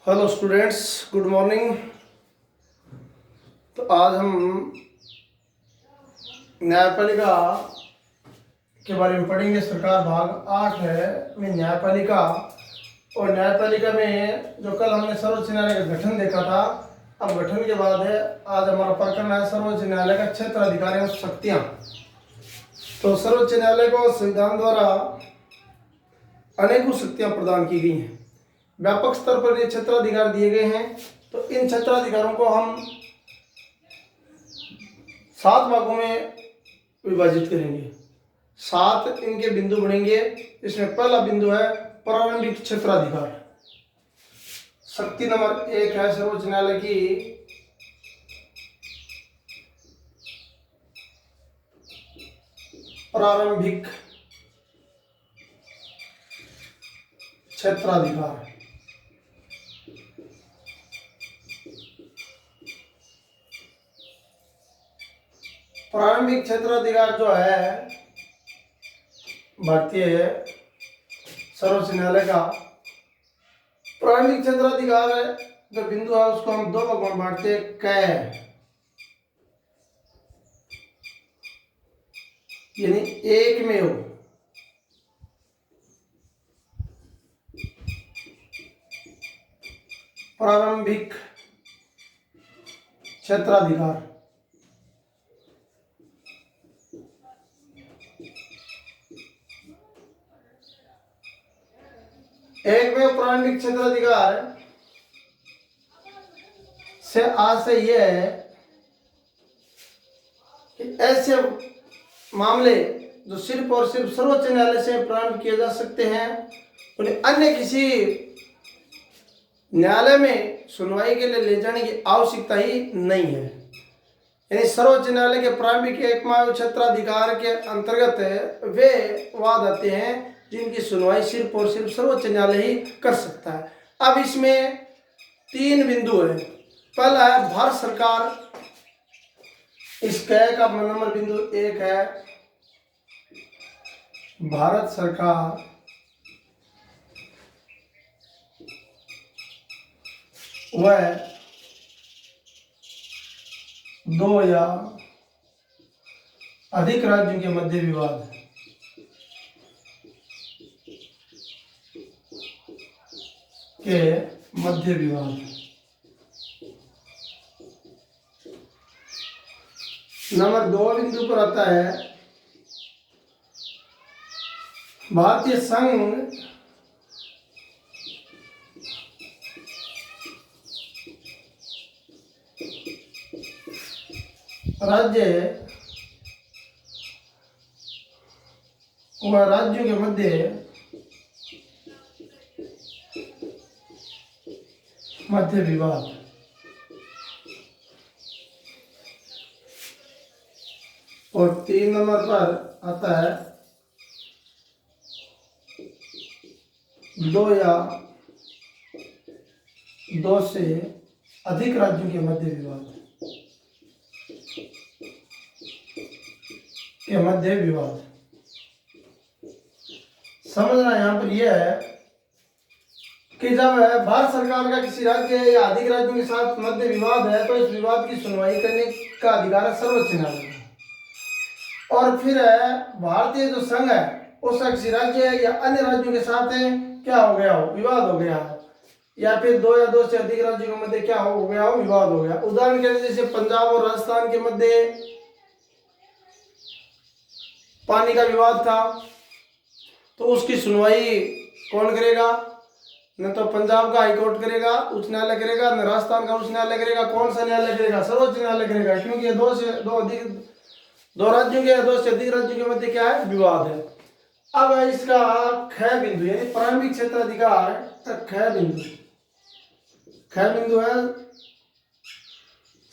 Hello students, good morning. तो आज हम न्यायपालिका के बारे में पढ़ेंगे। सरकार भाग 8 है में न्यायपालिका। और न्यायपालिका में जो कल हमने सर्वोच्च न्यायालय का गठन देखा था, अब गठन के बाद है आज हमारा प्रकरण है सर्वोच्च न्यायालय का क्षेत्र अधिकार एवं शक्तियाँ। तो सर्वोच्च न्यायालय को संविधान द्वारा अनेकों शक्तियाँ प्रदान की गई हैं। व्यापक स्तर पर ये क्षेत्राधिकार दिए गए हैं। तो इन क्षेत्राधिकारों को हम 7 भागों में विभाजित करेंगे। 7 इनके बिंदु बनेंगे। इसमें पहला बिंदु है प्रारंभिक क्षेत्राधिकार। शक्ति नंबर 1 है सर्वोच्च न्यायालय की प्रारंभिक क्षेत्राधिकार। प्रारंभिक क्षेत्राधिकार जो है भारतीय सर्वोच्च न्यायालय का प्रारंभिक क्षेत्राधिकार जो बिंदु है उसको हम 2 भागों में बांटते हैं। कै यानी एक में हो, प्रारंभिक क्षेत्राधिकार। एक में प्रारंभिक क्षेत्राधिकार से आशय यह है कि ऐसे मामले जो सिर्फ और सिर्फ सर्वोच्च न्यायालय से प्रारंभ किए जा सकते हैं, उन्हें अन्य किसी न्यायालय में सुनवाई के लिए ले जाने की आवश्यकता ही नहीं है। यानी सर्वोच्च न्यायालय के प्रारंभिक एकमात्र क्षेत्राधिकार के अंतर्गत वे वाद आते हैं जिनकी सुनवाई सिर्फ और सिर्फ सर्वोच्च न्यायालय ही कर सकता है। अब इसमें 3 बिंदु है। पहला है भारत सरकार। इस कै का नंबर बिंदु 1 है भारत सरकार वह 2 या अधिक राज्यों के मध्य विवाद नंबर 2 बिंदु पर आता है भारतीय संघ राज्य व राज्यों के मध्य विवाद। और 3 नंबर पर आता है 2 या 2 से अधिक राज्यों के मध्य विवाद। समझना यहाँ पर यह है कि जब भारत सरकार का किसी राज्य या अधिक राज्यों के साथ मध्य विवाद है तो इस विवाद की सुनवाई करने का अधिकार है सर्वोच्च न्यायालय का। और फिर भारतीय जो संघ है उसका किसी राज्य या अन्य राज्यों के साथ क्या हो गया हो, विवाद हो गया हो, या फिर 2 या 2 से अधिक राज्यों के मध्य क्या हो गया हो, विवाद हो गया। उदाहरण के लिए जैसे पंजाब और राजस्थान के मध्य पानी का विवाद था, तो उसकी सुनवाई कौन करेगा? न तो पंजाब का हाईकोर्ट करेगा, उच्च न्यायालय करेगा, न राजस्थान का उच्च न्यायालय करेगा। कौन सा न्यायालय करेगा? सर्वोच्च न्यायालय करेगा, क्योंकि ये 2 राज्यों के या 2 से अधिक राज्यों के मध्य क्या है, विवाद है। अब इसका ख बिंदु यानी प्रारंभिक क्षेत्राधिकार का ख बिंदु है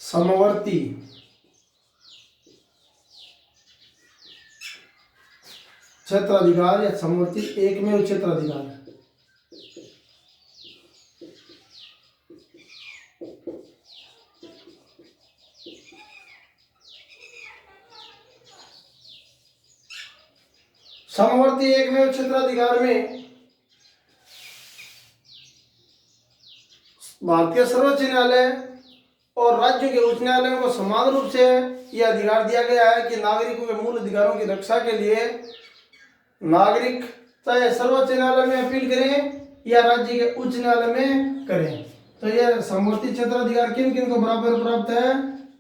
समवर्ती क्षेत्राधिकार या समवर्ती एकमेव क्षेत्राधिकार। समवर्ती एकमेव क्षेत्राधिकार में भारतीय सर्वोच्च न्यायालय और राज्यों के उच्च न्यायालयों को समान रूप से यह अधिकार दिया गया है कि नागरिकों के मूल अधिकारों की रक्षा के लिए नागरिक चाहे सर्वोच्च न्यायालय में अपील करें या राज्य के उच्च न्यायालय में करें। तो यह समवर्ती क्षेत्राधिकार किन किन को बराबर प्राप्त है?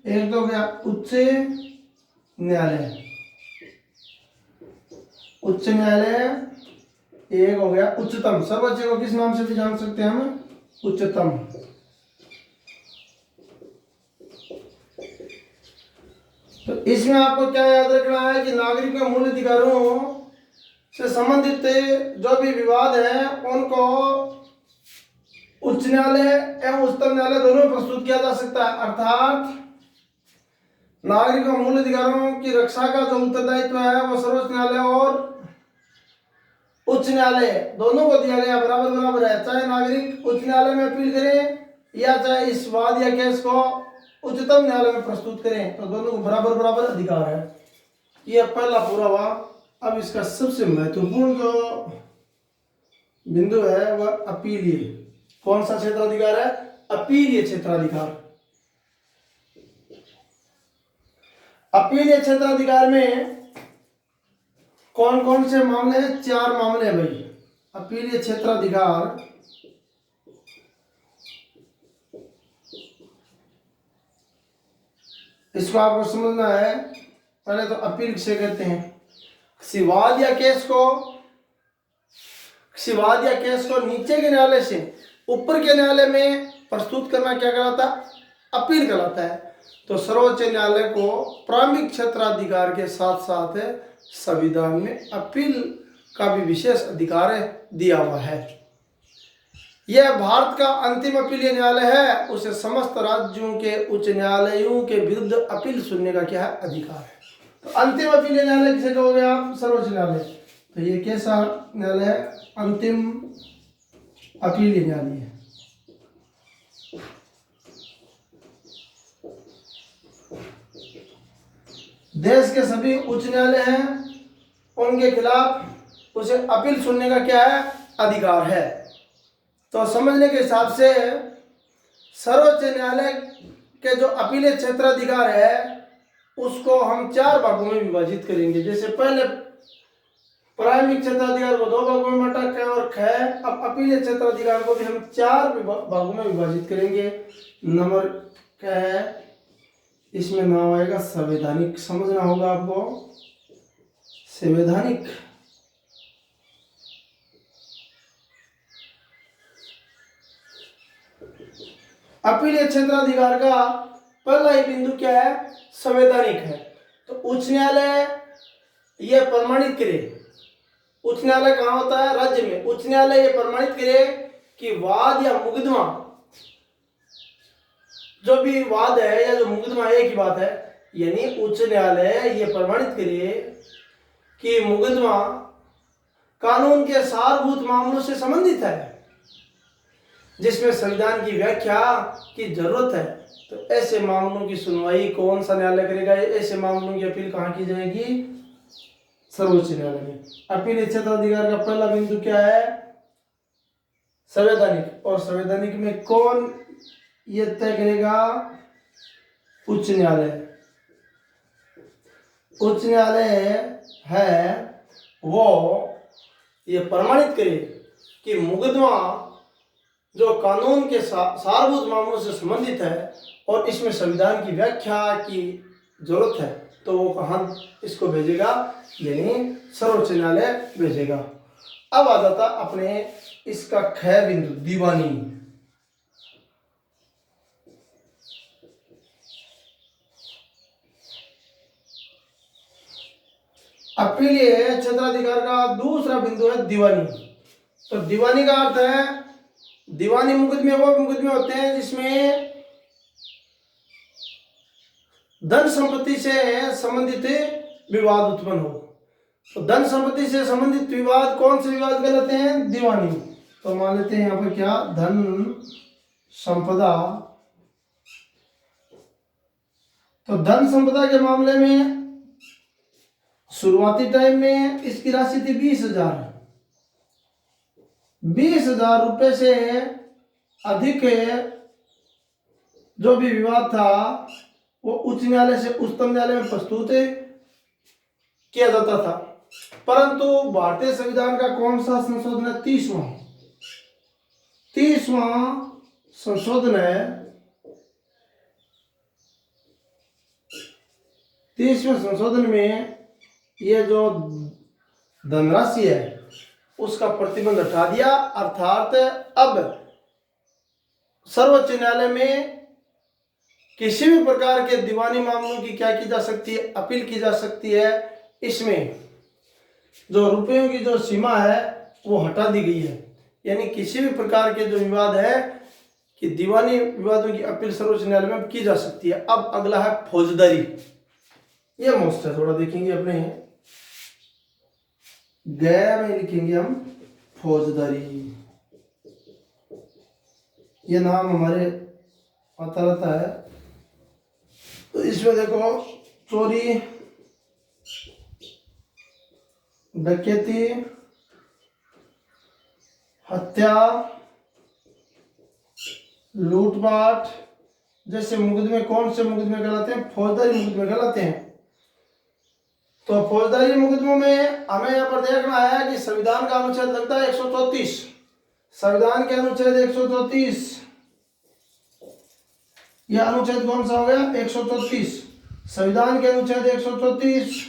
एक तो हो गया उच्च न्यायालय, उच्च न्यायालय, एक हो गया उच्चतम। सर्वोच्च को किस नाम से भी जान सकते हैं हम? उच्चतम। तो इसमें आपको क्या याद रखना है कि नागरिकों के मूल अधिकारों से संबंधित जो भी विवाद है उनको उच्च न्यायालय एवं उच्चतम न्यायालय दोनों में प्रस्तुत किया जा सकता है। अर्थात नागरिकों के मूल अधिकारों की रक्षा का जो उत्तरदायित्व है वो सर्वोच्च न्यायालय और उच्च न्यायालय दोनों को दिया गया बराबर बराबर है। चाहे नागरिक उच्च न्यायालय में अपील करें या चाहे इस वाद या केस को उच्चतम न्यायालय में प्रस्तुत करें, तो दोनों को बराबर बराबर अधिकार है। यह पहला पूरा हुआ। अब इसका सबसे महत्वपूर्ण जो बिंदु है वह अपीलीय। कौन सा क्षेत्राधिकार है? अपीलीय क्षेत्राधिकार। अपीलीय क्षेत्राधिकार में कौन कौन से मामले हैं? 4 मामले हैं भाई। अपीलीय क्षेत्राधिकार इसको आपको समझना है। पहले तो अपील किसे कहते हैं? किसी वाद या केस को नीचे के न्यायालय से ऊपर के न्यायालय में प्रस्तुत करना क्या कहलाता है? अपील कहलाता है। तो सर्वोच्च न्यायालय को प्रारंभिक क्षेत्राधिकार के साथ साथ संविधान में अपील का भी विशेष अधिकार दिया हुआ है। यह भारत का अंतिम अपीलीय न्यायालय है। उसे समस्त राज्यों के उच्च न्यायालयों के विरुद्ध अपील सुनने का क्या है? अधिकार है। तो अंतिम अपीलीय न्यायालय किसे कहोगे आप? सर्वोच्च न्यायालय। तो ये कैसा न्यायालय है? अंतिम अपीलीय न्यायालय है। देश के सभी उच्च न्यायालय हैं, उनके खिलाफ उसे अपील सुनने का क्या है? अधिकार है। तो समझने के हिसाब से सर्वोच्च न्यायालय के जो अपीलीय क्षेत्राधिकार है उसको हम 4 भागों में विभाजित करेंगे। जैसे पहले प्रारंभिक क्षेत्राधिकार को 2 भागों में बांटा क और ख। अब अपीलीय क्षेत्राधिकार को भी हम 4 भागों में विभाजित करेंगे। नंबर क, इसमें नाम आएगा संवैधानिक। समझना होगा आपको। संवैधानिक अपीलीय क्षेत्राधिकार का पहला ही बिंदु क्या है? संवैधानिक है। तो उच्च न्यायालय यह प्रमाणित करे। उच्च न्यायालय कहाँ होता है? राज्य में। उच्च न्यायालय यह प्रमाणित करे कि वाद या मुकदमा, जो भी वाद है या जो मुकदमा एक ही बात है, यानी उच्च न्यायालय यह प्रमाणित करे कि मुकदमा कानून के सारभूत मामलों से संबंधित है जिसमें संविधान की व्याख्या की जरूरत है। तो ऐसे मामलों की सुनवाई कौन सा न्यायालय करेगा? ऐसे मामलों की अपील कहाँ की जाएगी? सर्वोच्च न्यायालय में। अपीलीय क्षेत्राधिकार का पहला बिंदु क्या है? संवैधानिक। और संवैधानिक में कौन ये तय करेगा? उच्च न्यायालय। उच्च न्यायालय है वो ये प्रमाणित करे कि मुकदमा जो कानून के सारभूत मामलों से संबंधित है और इसमें संविधान की व्याख्या की जरूरत है, तो वो कहाँ इसको भेजेगा? यानी सर्वोच्च न्यायालय भेजेगा। अब आ जाता अपने इसका ख बिंदु, दीवानी। अपीलीय क्षेत्राधिकार का दूसरा बिंदु है दीवानी। तो दीवानी का अर्थ है, दीवानी मुकदमे वो मुकदमे होते हैं जिसमें धन संपत्ति से संबंधित विवाद उत्पन्न हो। तो धन संपत्ति से संबंधित विवाद, कौन से विवाद कहलाते हैं? दीवानी। तो मान लेते हैं यहाँ पर क्या? धन संपदा। तो धन संपदा के मामले में शुरुआती टाइम में इसकी राशि थी 20,000। 20,000 रुपए से अधिक जो भी विवाद था वो उच्च न्यायालय से उच्चतम न्यायालय में प्रस्तुत किया जाता था। परंतु भारतीय संविधान का कौन सा संशोधन है? 30वां संशोधन है। 30वें संशोधन में ये जो धनराशि है उसका प्रतिबंध हटा दिया, अर्थात अब सर्वोच्च न्यायालय में किसी भी प्रकार के दीवानी मामलों की क्या की जा सकती है? अपील की जा सकती है। इसमें जो रुपयों की जो सीमा है वो हटा दी गई है, यानी किसी भी प्रकार के जो विवाद है कि दीवानी विवादों की अपील सर्वोच्च न्यायालय में की जा सकती है। अब अगला है फौजदारी। ये मोस्ट है, थोड़ा देखेंगे अपने गया में लिखेंगे हम फौजदारी। ये नाम हमारे आता रहता है। तो इसमें देखो चोरी, डकैती, हत्या, लूटपाट जैसे मुकदमे कौन से मुकदमे कहलाते हैं? फौजदारी मुकदमे कहलाते हैं। तो फौजदारी मुकदमों में हमें यहाँ पर देखना है कि संविधान का अनुच्छेद लगता है 134। संविधान के अनुच्छेद 134, यह अनुच्छेद कौन सा हो गया? 134। संविधान के अनुच्छेद 134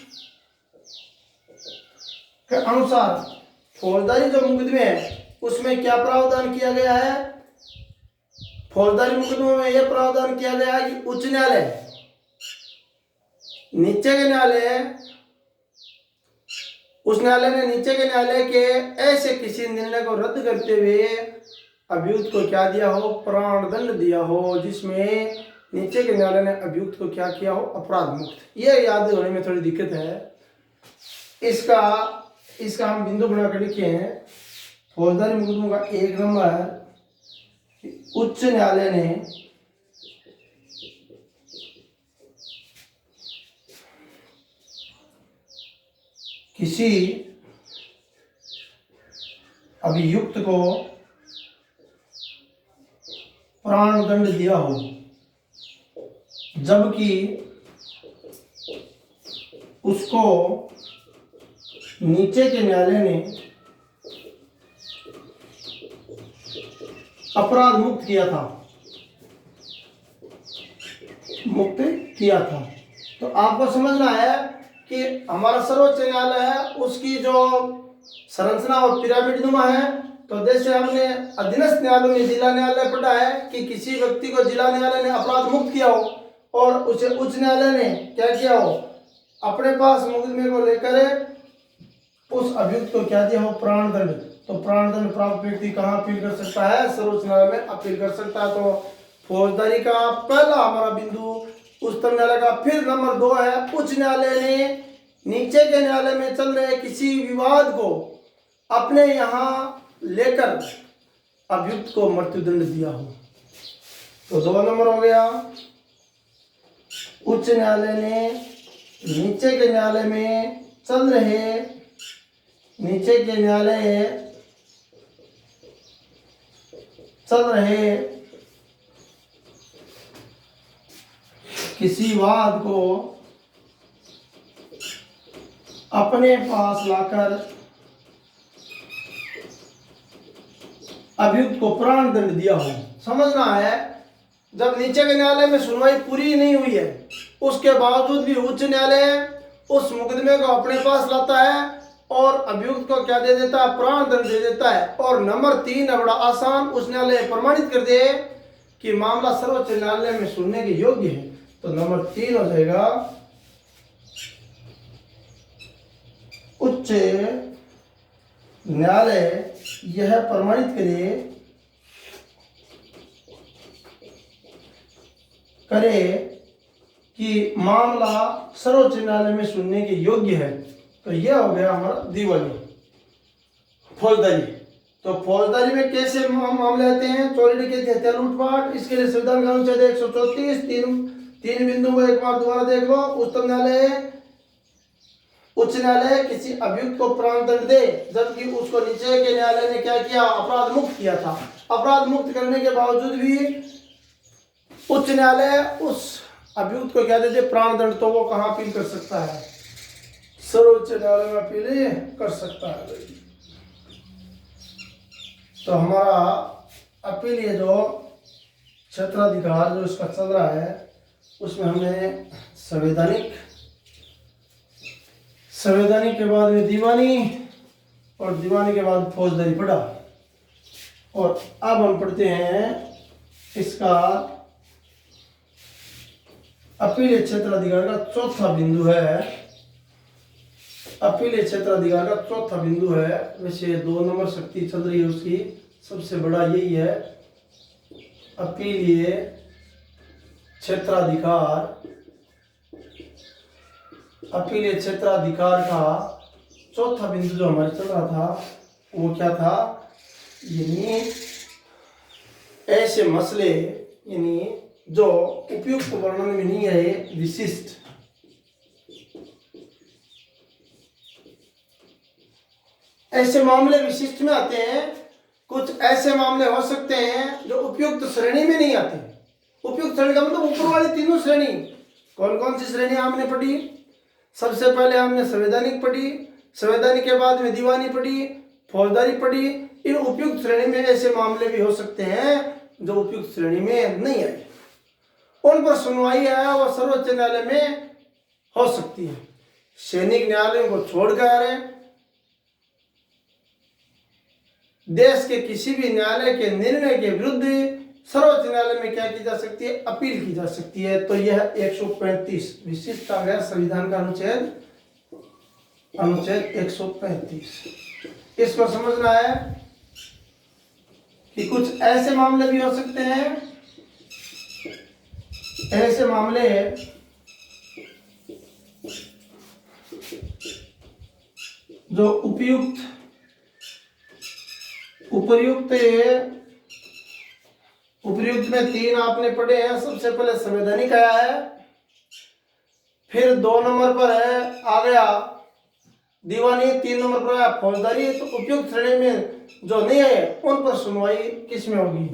के अनुसार फौजदारी जो मुकदमे है उसमें क्या प्रावधान किया गया है? फौजदारी मुकदमों में यह प्रावधान किया गया है कि उच्च न्यायालय, नीचे के न्यायालय, उस न्यायालय ने नीचे के न्यायालय के ऐसे किसी निर्णय को रद्द करते हुए अभियुक्त को क्या दिया हो? प्राण दंड दिया हो, जिसमें नीचे के न्यायालय ने अभियुक्त को क्या किया हो? अपराध मुक्त। ये याद होने में थोड़ी दिक्कत है। इसका हम बिंदु बनाकर लिखे हैं। फौजदारी मुकदमों का 1 नंबर है कि उच्च न्यायालय ने किसी अभियुक्त को प्राण दंड दिया हो, जबकि उसको नीचे के न्यायालय ने अपराध मुक्त किया था, मुक्त किया था। तो आपको समझना है कि हमारा सर्वोच्च न्यायालय है, उसकी जो संरचना और पिरामिड नुमा है। तो जैसे हमने अधीनस्थ न्यायालय में जिला न्यायालय पढ़ा है कि किसी व्यक्ति को जिला न्यायालय ने अपराध मुक्त किया हो और उसे उच्च न्यायालय ने क्या किया हो? अपने पास मुकदमे को लेकर उस अभियुक्त को क्या दिया हो? प्राण दंड। तो प्राण दंड प्राप्त व्यक्ति कहाँ अपील कर सकता है? सर्वोच्च न्यायालय में अपील कर सकता है। तो फौजदारी का पहला हमारा बिंदु उच्चतम न्यायालय का। फिर नंबर 2 है उच्च न्यायालय ने नीचे के न्यायालय में चल रहे किसी विवाद को अपने यहाँ लेकर अभियुक्त को मृत्युदंड दिया हो। तो 2 नंबर हो गया। उच्च न्यायालय ने नीचे के न्यायालय में चल रहे, नीचे के न्यायालय चल रहे किसी वाद को अपने पास लाकर अभियुक्त को प्राण दंड दिया हो। समझना है, जब नीचे के न्यायालय में सुनवाई पूरी नहीं हुई है उसके बावजूद भी उच्च न्यायालय उस मुकदमे को अपने पास लाता है और अभियुक्त को क्या दे देता है? प्राण दंड दे देता है। और नंबर 3 है बड़ा आसान, उच्च न्यायालय प्रमाणित कर दे कि मामला सर्वोच्च न्यायालय में सुनने के योग्य है। तो नंबर 3 हो जाएगा उच्च न्यायालय यह प्रमाणित करे कि मामला सर्वोच्च न्यायालय में सुनने के योग्य है। तो यह हो गया हमारा दीवानी फौजदारी। तो फौजदारी में कैसे मामले आते हैं? चोरी, डकैती, हत्या, लूटपाट। इसके लिए संविधान का अनुच्छेद 134 तीन बिंदु को एक बार दोबारा देख लो। उच्चतम न्यायालय उच्च न्यायालय किसी अभियुक्त को प्राणदंड दे, जबकि उसको नीचे के न्यायालय ने क्या किया, अपराध मुक्त किया था। अपराध मुक्त करने के बावजूद भी उच्च न्यायालय उस अभियुक्त को क्या देते, प्राणदंड, तो वो कहाँ अपील कर सकता है, सर्वोच्च न्यायालय में अपील कर सकता है। तो हमारा अपील ये जो क्षेत्राधिकार जो इसका चल रहा है, उसमें हमने संवैधानिक के बाद में दीवानी, और दीवानी के बाद फौजदारी पढ़ा। और अब हम पढ़ते हैं इसका अपील क्षेत्राधिकार का चौथा बिंदु है। अपील क्षेत्राधिकार का चौथा बिंदु है, वैसे 2 नंबर शक्ति चल रही है उसकी, सबसे बड़ा यही है अपीलीय क्षेत्राधिकार। अपीलीय क्षेत्राधिकार का चौथा बिंदु जो हमारे चल रहा था वो क्या था, यानी ऐसे मसले, यानी जो उपयुक्त वर्णन में नहीं है, विशिष्ट, ऐसे मामले विशिष्ट में आते हैं। कुछ ऐसे मामले हो सकते हैं जो उपयुक्त श्रेणी में नहीं आते। उपयुक्त श्रेणी का मतलब ऊपर वाली तीनों श्रेणी। कौन कौन सी श्रेणी हमने पढ़ी, सबसे पहले हमने संवैधानिक पढ़ी, संवैधानिक के बाद में दीवानी पढ़ी, फौजदारी पढ़ी। इन उपयुक्त श्रेणी में ऐसे मामले भी हो सकते हैं जो उपयुक्त श्रेणी में नहीं आए, उन पर सुनवाई है वो सर्वोच्च न्यायालय में हो सकती है। सैनिक न्यायालयों को छोड़कर देश के किसी भी न्यायालय के निर्णय के विरुद्ध सर्वोच्च न्यायालय में क्या की जा सकती है, अपील की जा सकती है। तो यह 135 विशिष्ट आ गया संविधान का अनुच्छेद 135। इसको समझना है कि कुछ ऐसे मामले भी हो सकते हैं, ऐसे मामले जो उपर्युक्त में 3 आपने पढ़े हैं। सबसे पहले संवैधानिक आया है, फिर 2 नंबर पर है आ गया दीवानी, 3 नंबर पर आया फौजदारी। तो उपयुक्त श्रेणी में जो नहीं है उन पर सुनवाई किस में होगी,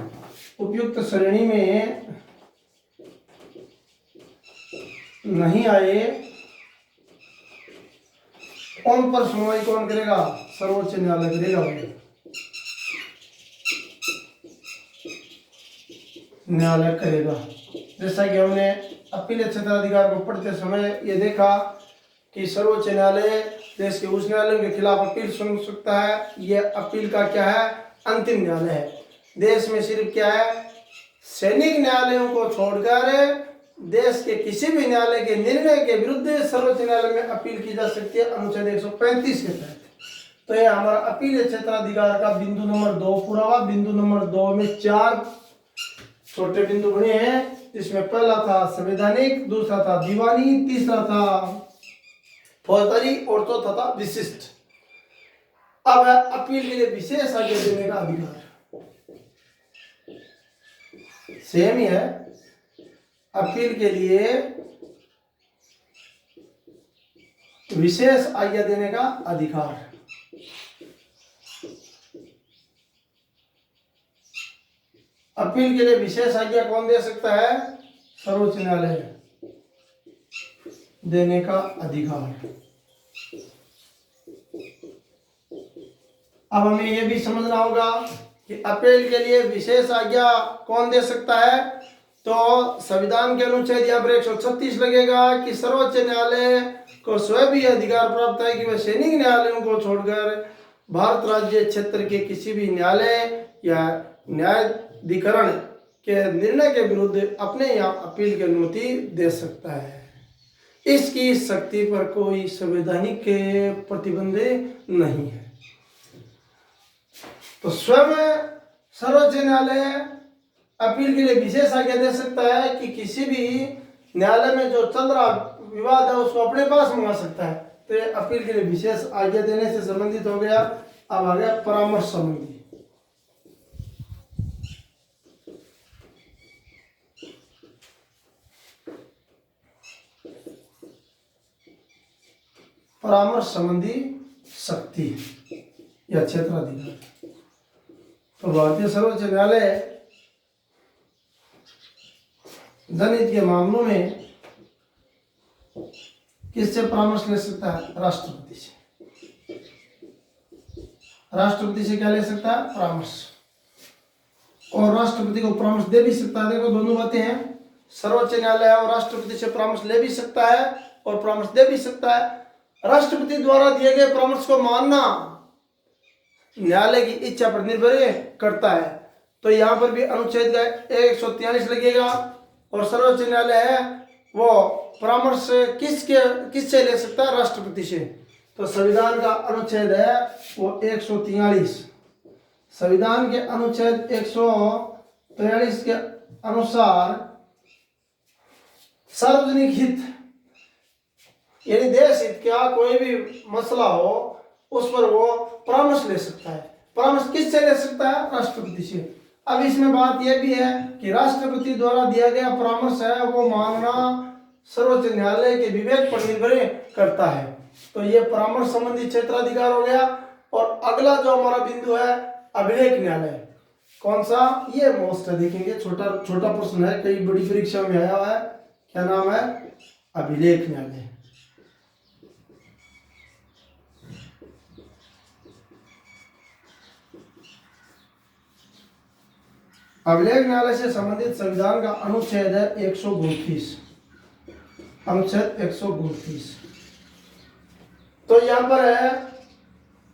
उपयुक्त श्रेणी में नहीं आए उन पर सुनवाई कौन करेगा, सर्वोच्च न्यायालय करेगा, न्यायालय करेगा। जैसा कि हमने अपील क्षेत्राधिकार को पढ़ते समय ये देखा कि सर्वोच्च न्यायालय देश के उच्च न्यायालयों के खिलाफ अपील सुन सकता है। यह अपील का क्या है, अंतिम न्यायालय है। देश में सिर्फ क्या है, सैनिक न्यायालयों को छोड़कर देश के किसी भी न्यायालय के निर्णय के विरुद्ध सर्वोच्च न्यायालय में अपील की जा सकती है अनुच्छेद 135 के तहत। तो यह हमारा अपील क्षेत्राधिकार का बिंदु नंबर 2 पूरा हुआ। बिंदु नंबर 2 में 4 छोटे बिंदु बने हैं, जिसमें पहला था संवैधानिक, दूसरा था दीवानी, तीसरा था फौजदारी और चौथा था विशिष्ट। अब है अपील के लिए विशेष आज्ञा देने का अधिकार, सेम ही है। अपील के लिए विशेष आज्ञा देने का अधिकार, अपील के लिए विशेष आज्ञा कौन दे सकता है, सर्वोच्च न्यायालय देने का अधिकार। अब हमें यह भी समझना होगा कि अपील के लिए विशेष आज्ञा कौन दे सकता है। तो संविधान के अनुच्छेद यहाँ पर 136 लगेगा कि सर्वोच्च न्यायालय को स्वयं भी अधिकार प्राप्त है कि वह सैनिक न्यायालयों को छोड़कर भारत राज्य क्षेत्र के किसी भी न्यायालय या न्यायाधिकरण के निर्णय के विरुद्ध अपने यहाँ अपील की अनुमति दे सकता है। इसकी शक्ति पर कोई संवैधानिक प्रतिबंध नहीं है। तो स्वयं सर्वोच्च न्यायालय अपील के लिए विशेष आज्ञा दे सकता है कि किसी भी न्यायालय में जो चल रहा विवाद है उसको अपने पास मंगा सकता है। तो ये अपील के लिए विशेष आज्ञा देने से संबंधित हो गया। अब आ गया परामर्श संबंधी। परामर्श संबंधी शक्ति या क्षेत्राधिकार। तो भारतीय सर्वोच्च न्यायालय जनहित के मामलों में किससे परामर्श ले सकता है? राष्ट्रपति से। राष्ट्रपति से क्या ले सकता है? परामर्श। और राष्ट्रपति को परामर्श दे भी सकता है। देखो दोनों बातें हैं, सर्वोच्च न्यायालय और राष्ट्रपति से परामर्श ले भी सकता है और परामर्श दे भी सकता है। राष्ट्रपति द्वारा दिए गए परामर्श को मानना न्यायालय की इच्छा पर निर्भर करता है। तो यहाँ पर भी अनुच्छेद 143 लगेगा। और सर्वोच्च न्यायालय है वो परामर्श किससे ले सकता है? राष्ट्रपति से। तो संविधान का अनुच्छेद है वो 143। संविधान के अनुच्छेद 143 के अनुसार सार्वजनिक हित यानी देश हित का कोई भी मसला हो उस पर वो परामर्श ले सकता है। परामर्श किससे ले सकता है? राष्ट्रपति से। अब इसमें बात यह भी है कि राष्ट्रपति द्वारा दिया गया परामर्श है वो मानना सर्वोच्च न्यायालय के विवेक पर निर्भर करता है। तो ये परामर्श संबंधी क्षेत्राधिकार हो गया। और अगला जो हमारा बिंदु है अभिलेख न्यायालय। कौन सा? ये मोस्ट है, देखेंगे छोटा छोटा प्रश्न है, कई बड़ी परीक्षा में आया हुआ है। क्या नाम है? अभिलेख न्यायालय। अभिलेख न्यायालय से संबंधित संविधान का अनुच्छेद है 132। अनुच्छेद 132। तो यहाँ पर है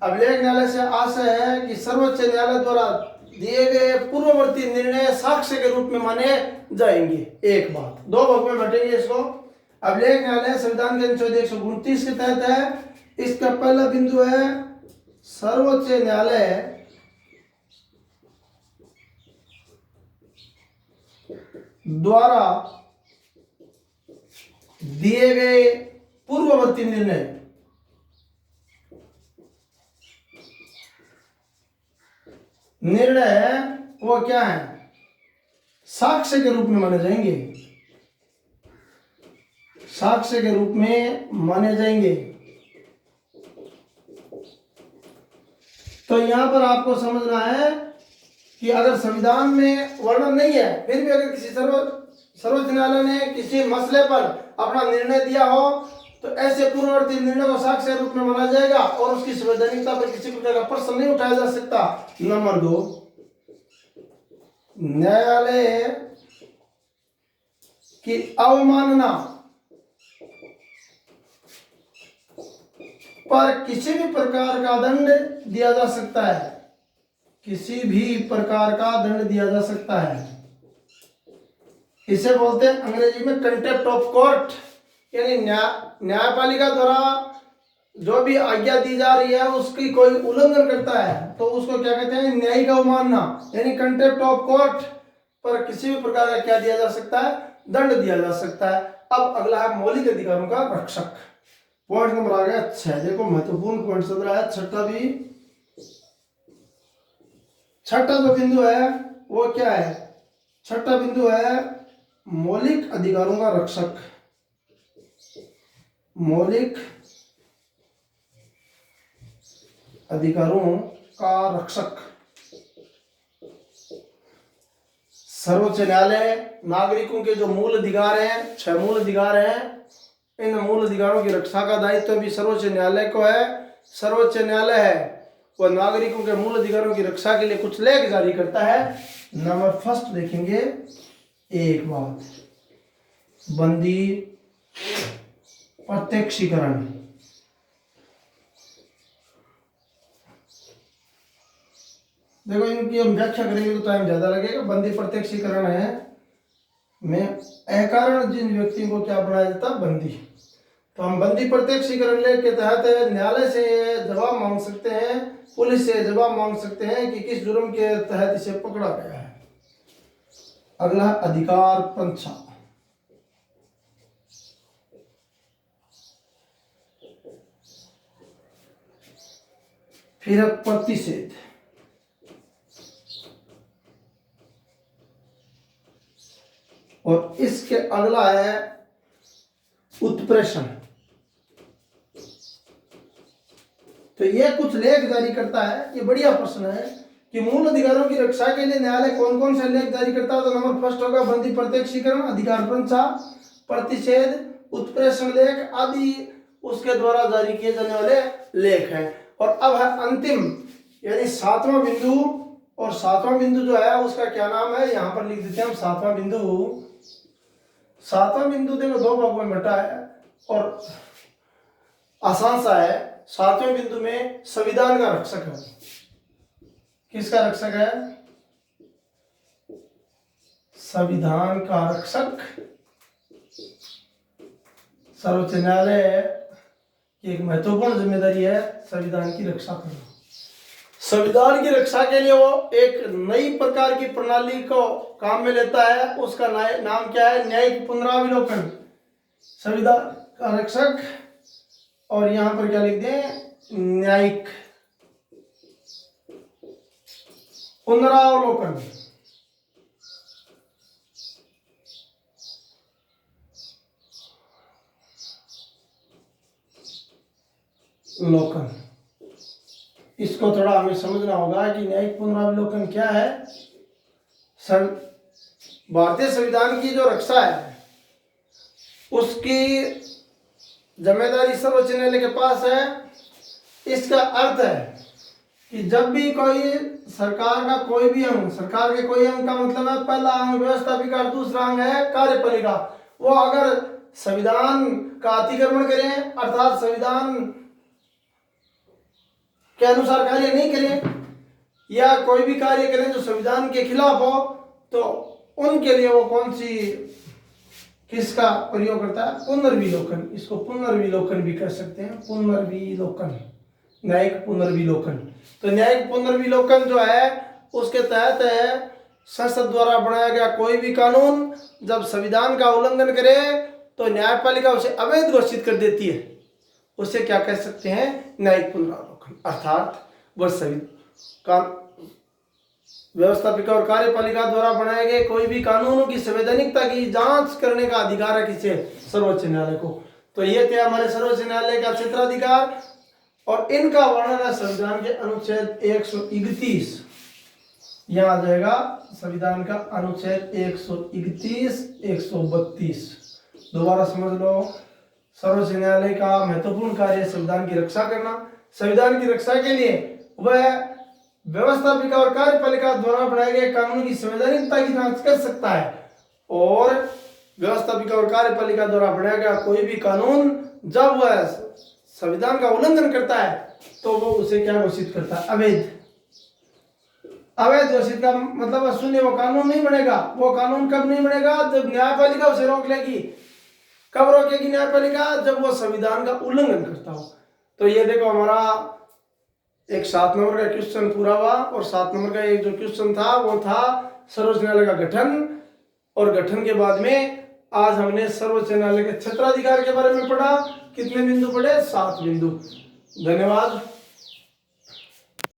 अभिलेख न्यायालय से आशय है कि सर्वोच्च न्यायालय द्वारा दिए गए पूर्ववर्ती निर्णय साक्ष्य के रूप में माने जाएंगे। एक बात, दो भाग में बांटेंगे इसको। अभिलेख न्यायालय संविधान के अनुच्छेद 129 के तहत है। इसका पहला बिंदु है सर्वोच्च न्यायालय द्वारा दिए गए पूर्ववर्ती निर्णय वो क्या है? साक्ष्य के रूप में माने जाएंगे। साक्ष्य के रूप में माने जाएंगे। तो यहां पर आपको समझना है कि अगर संविधान में वर्णन नहीं है फिर भी अगर किसी सर्वोच्च न्यायालय ने किसी मसले पर अपना निर्णय दिया हो तो ऐसे पूर्ववर्ती निर्णय को साक्ष्य रूप में माना जाएगा और उसकी संवैधानिकता पर किसी प्रकार का प्रश्न नहीं उठाया जा सकता। नंबर 2, न्यायालय की अवमानना पर किसी भी प्रकार का दंड दिया जा सकता है। किसी भी प्रकार का दंड दिया जा सकता है। इसे बोलते हैं अंग्रेजी में कंटेम्प्ट ऑफ कोर्ट। यानी न्यायपालिका द्वारा जो भी आज्ञा दी जा रही है उसकी कोई उल्लंघन करता है तो उसको क्या कहते हैं? न्यायिक अवमानना यानी कंटेम्प्ट ऑफ कोर्ट पर किसी भी प्रकार का क्या दिया जा सकता है? दंड दिया जा सकता है। अब अगला है मौलिक अधिकारों का रक्षक। पॉइंट नंबर आ गया 6। देखो महत्वपूर्ण पॉइंट चल रहा है। छठा जो बिंदु है वो क्या है? छठा बिंदु है मौलिक अधिकारों का रक्षक। मौलिक अधिकारों का रक्षक। सर्वोच्च न्यायालय नागरिकों के जो मूल अधिकार हैं, 6 मूल अधिकार हैं, इन मूल अधिकारों की रक्षा का दायित्व भी सर्वोच्च न्यायालय को है। सर्वोच्च न्यायालय है वो नागरिकों के मूल अधिकारों की रक्षा के लिए कुछ लेख जारी करता है। नंबर फर्स्ट देखेंगे एक बात, बंदी प्रत्यक्षीकरण। देखो इनकी हम व्याख्या करेंगे तो टाइम ज्यादा लगेगा। बंदी प्रत्यक्षीकरण है में अकारण जिन व्यक्तियों को क्या बनाया जाता है? बंदी। तो हम बंदी प्रत्यक्षीकरण लेख के तहत न्यायालय से जवाब मांग सकते हैं, पुलिस से जवाब मांग सकते हैं कि किस जुर्म के तहत इसे पकड़ा गया है। अगला अधिकार पंचा। फिर प्रतिषेध। और इसके अगला है उत्प्रेषण। तो ये कुछ लेख जारी करता है। ये बढ़िया प्रश्न है कि मूल अधिकारों की रक्षा के लिए न्यायालय कौन कौन से लेख जारी करता है। तो नंबर फर्स्ट होगा बंदी प्रत्यक्षीकरण, अधिकार प्रंचा, प्रतिषेध, उत्प्रेषण लेख आदि उसके द्वारा जारी किए जाने वाले लेख हैं। और अब है अंतिम यानी सातवां बिंदु। और सातवां बिंदु जो है उसका क्या नाम है, यहां पर लिख देते हैं हम सातवां बिंदु। सातवां बिंदु देखो दो भागों में बटा है और आसान सा है। सातवें बिंदु में संविधान का रक्षक है। किसका रक्षक है? संविधान का रक्षक। सर्वोच्च न्यायालय की एक महत्वपूर्ण जिम्मेदारी है संविधान की रक्षा करना। संविधान की रक्षा के लिए वो एक नई प्रकार की प्रणाली को काम में लेता है। उसका नाम क्या है? न्यायिक पुनरावलोकन। संविधान का रक्षक और यहां पर क्या लिख दें? न्यायिक पुनरावलोकन। लोकन, इसको थोड़ा हमें समझना होगा कि न्यायिक पुनरावलोकन क्या है। भारतीय संविधान की जो रक्षा है उसकी जिम्मेदारी सर्वोच्च न्यायालय के पास है। इसका अर्थ है कि जब भी कोई सरकार का कोई भी अंग, सरकार के कोई अंग का मतलब है पहला अंग व्यवस्थापिका, दूसरा अंग है कार्यपालिका, वो अगर संविधान का अतिक्रमण करें अर्थात संविधान के अनुसार कार्य नहीं करें या कोई भी कार्य करें जो संविधान के खिलाफ हो, तो उनके लिए वो कौन सी किसका प्रयोग करता है? पुनर्विलोकन। इसको पुनर्विलोकन भी कह सकते हैं। पुनर्विलोकन, न्यायिक पुनर्विलोकन। तो न्यायिक पुनर्विलोकन जो है उसके तहत है संसद द्वारा बनाया गया कोई भी कानून जब संविधान का उल्लंघन करे तो न्यायपालिका उसे अवैध घोषित कर देती है। उसे क्या कह सकते हैं? न्यायिक पुनरावलोकन। अर्थात वह संविधान व्यवस्थापिका और कार्यपालिका द्वारा बनाए गए कोई भी कानूनों की संवैधानिकता की जांच करने का अधिकार है किसे? सर्वोच्च न्यायालय को। तो ये थे हमारे सर्वोच्च न्यायालय का क्षेत्राधिकार और इनका वर्णन है संविधान के अनुच्छेद 131। यहाँ आ जाएगा संविधान का अनुच्छेद 131, 132। दोबारा समझ लो, सर्वोच्च न्यायालय का महत्वपूर्ण कार्य संविधान की रक्षा करना। संविधान की रक्षा के लिए वह व्यवस्थापिका और कार्यपालिका द्वारा बनाए गए कानून की संवैधानिकता की जांच कर सकता है और व्यवस्थापिका और कार्यपालिका द्वारा बनाया गया कोई भी कानून जब वह संविधान का उल्लंघन करता है तो वो उसे क्या घोषित करता है? अवैध। अवैध घोषित का मतलब सुनिए, वो कानून नहीं बनेगा। वो कानून कब नहीं बनेगा? जब न्यायपालिका उसे रोक लेगी। कब रोकेगी न्यायपालिका? जब वो संविधान का उल्लंघन करता हो। तो ये देखो हमारा एक 7 नंबर का क्वेश्चन पूरा हुआ और 7 नंबर का एक जो क्वेश्चन था वो था सर्वोच्च न्यायालय का गठन। और गठन के बाद में आज हमने सर्वोच्च न्यायालय के क्षेत्राधिकार के बारे में पढ़ा। कितने बिंदु पढ़े? 7 बिंदु। धन्यवाद।